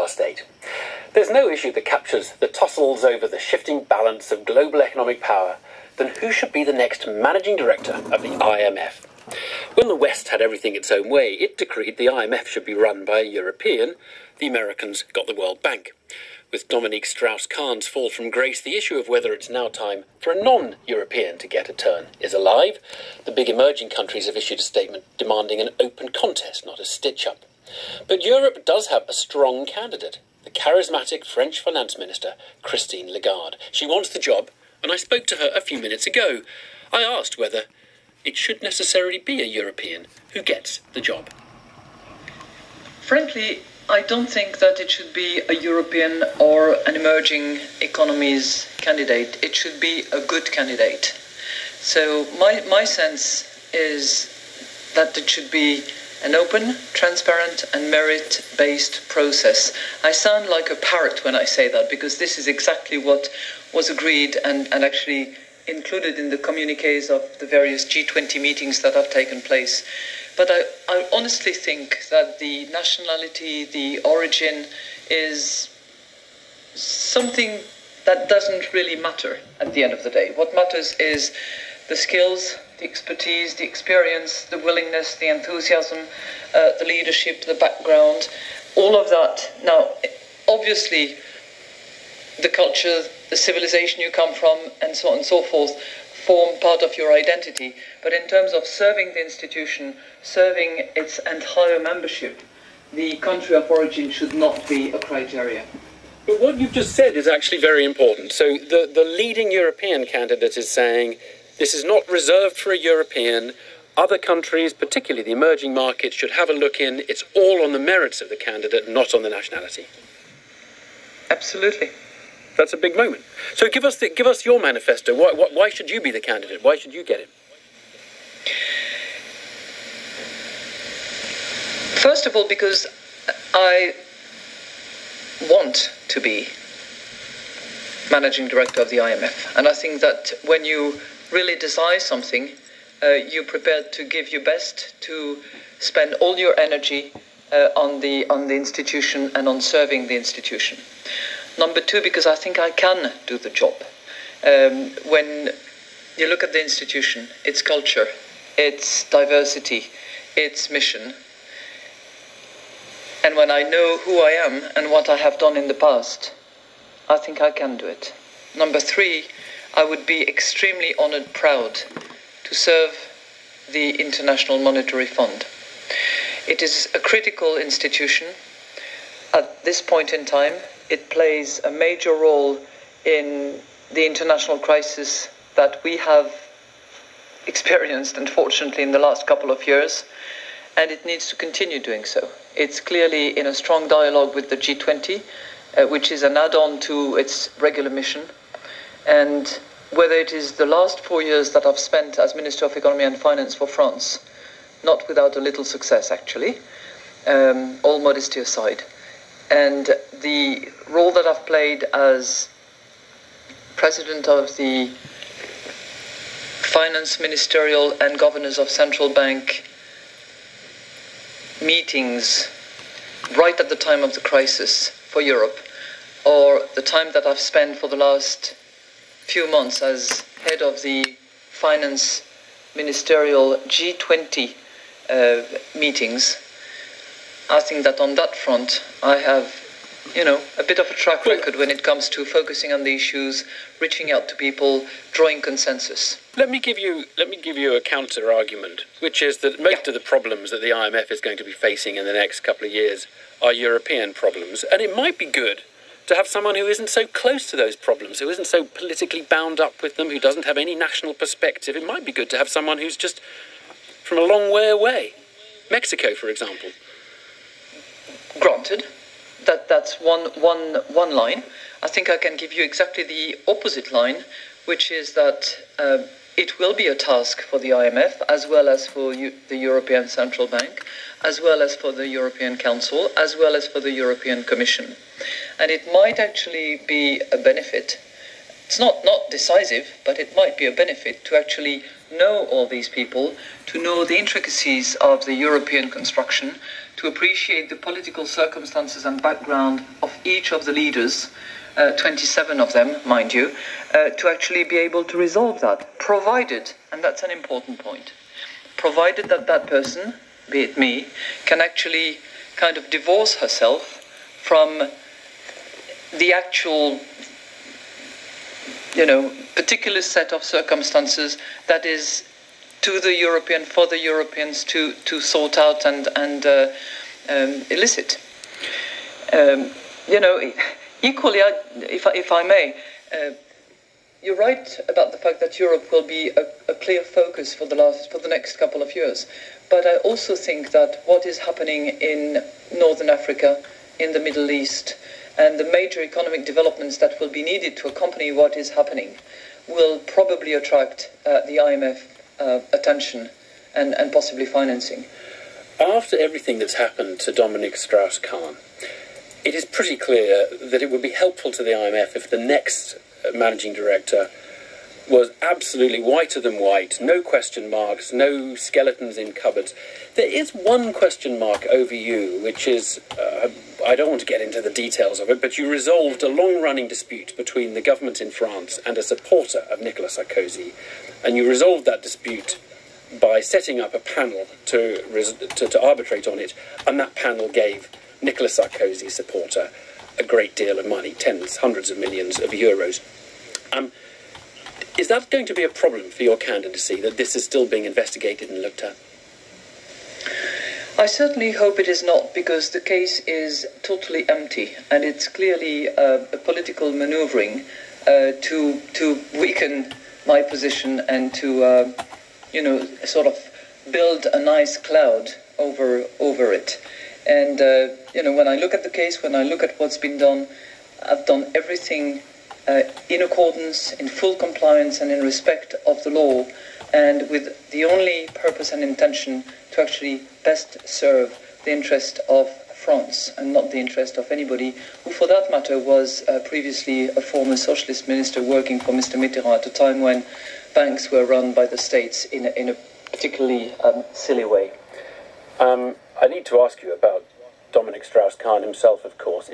8:30. There's no issue that captures the tussles over the shifting balance of global economic power than who should be the next managing director of the IMF. When the West had everything its own way, it decreed the IMF should be run by a European. The Americans got the World Bank. With Dominique Strauss-Kahn's fall from grace, the issue of whether it's now time for a non-European to get a turn is alive. The big emerging countries have issued a statement demanding an open contest, not a stitch-up. But Europe does have a strong candidate, the charismatic French finance minister, Christine Lagarde. She wants the job, and I spoke to her a few minutes ago. I asked whether it should necessarily be a European who gets the job. Frankly, I don't think that it should be a European or an emerging economies candidate. It should be a good candidate. So my sense is that it should be an open, transparent and merit-based process. I sound like a parrot when I say that, because this is exactly what was agreed and actually included in the communiques of the various G20 meetings that have taken place. But I honestly think that the nationality, the origin, is something that doesn't really matter at the end of the day. What matters is the skills, the expertise, the experience, the willingness, the enthusiasm, the leadership, the background, all of that. Now, obviously, the culture, the civilization you come from, and so on and so forth, form part of your identity. But in terms of serving the institution, serving its entire membership, the country of origin should not be a criteria. But what you've just said is actually very important. So the leading European candidate is saying this is not reserved for a European. Other countries, particularly the emerging markets, should have a look in. It's all on the merits of the candidate, not on the nationality. Absolutely. That's a big moment. So give us your manifesto. Why should you be the candidate? Why should you get it? First of all, because I want to be managing director of the IMF. And I think that when you really desire something, you're prepared to give your best, to spend all your energy on the institution and on serving the institution. Number two, because I think I can do the job. When you look at the institution, its culture, its diversity, its mission, and when I know who I am and what I have done in the past, I think I can do it. Number three, I would be extremely honored, proud to serve the International Monetary Fund. It is a critical institution. At this point in time, it plays a major role in the international crisis that we have experienced, unfortunately, in the last couple of years, and it needs to continue doing so. It's clearly in a strong dialogue with the G20, which is an add-on to its regular mission. And whether it is the last 4 years that I've spent as Minister of Economy and Finance for France, not without a little success, actually, all modesty aside, and the role that I've played as President of the Finance Ministerial and Governors of Central Bank meetings right at the time of the crisis for Europe, or the time that I've spent for the last few months as head of the Finance Ministerial G20 meetings, I think that on that front I have, a bit of a track record when it comes to focusing on the issues, reaching out to people, drawing consensus. Let me give you a counter argument, which is that most of the problems that the IMF is going to be facing in the next couple of years are European problems, and it might be good to have someone who isn't so close to those problems, who isn't so politically bound up with them, who doesn't have any national perspective. It might be good to have someone who's just from a long way away. Mexico, for example. Granted, that's one line. I think I can give you exactly the opposite line, which is that it will be a task for the IMF, as well as for the European Central Bank, as well as for the European Council, as well as for the European Commission. And it might actually be a benefit. It's not decisive, but it might be a benefit to actually know all these people, to know the intricacies of the European construction, to appreciate the political circumstances and background of each of the leaders, 27 of them, mind you, to actually be able to resolve that, provided, and that's an important point, provided that that person, be it me, can actually kind of divorce herself from the actual, particular set of circumstances that is to the European, for the Europeans to sort out and elicit. Equally, if I may, you're right about the fact that Europe will be a clear focus for the next couple of years. But I also think that what is happening in Northern Africa, in the Middle East, and the major economic developments that will be needed to accompany what is happening will probably attract the IMF attention and possibly financing. After everything that's happened to Dominic Strauss-Kahn, it is pretty clear that it would be helpful to the IMF if the next managing director was absolutely whiter than white, no question marks, no skeletons in cupboards. There is one question mark over you, which is, I don't want to get into the details of it, but you resolved a long-running dispute between the government in France and a supporter of Nicolas Sarkozy, and you resolved that dispute by setting up a panel to arbitrate on it, and that panel gave Nicolas Sarkozy's supporter a great deal of money, tens, hundreds of millions of euros. Is that going to be a problem for your candidacy, that this is still being investigated and looked at? I certainly hope it is not, because the case is totally empty, and it's clearly a political manoeuvring to weaken my position and to, sort of build a nice cloud over it. And, when I look at the case, when I look at what's been done, I've done everything in accordance, in full compliance and in respect of the law, and with the only purpose and intention to actually best serve the interest of France and not the interest of anybody who, for that matter, was previously a former socialist minister working for Mr. Mitterrand at a time when banks were run by the states in a particularly silly way. I need to ask you about Dominic Strauss-Kahn himself, of course.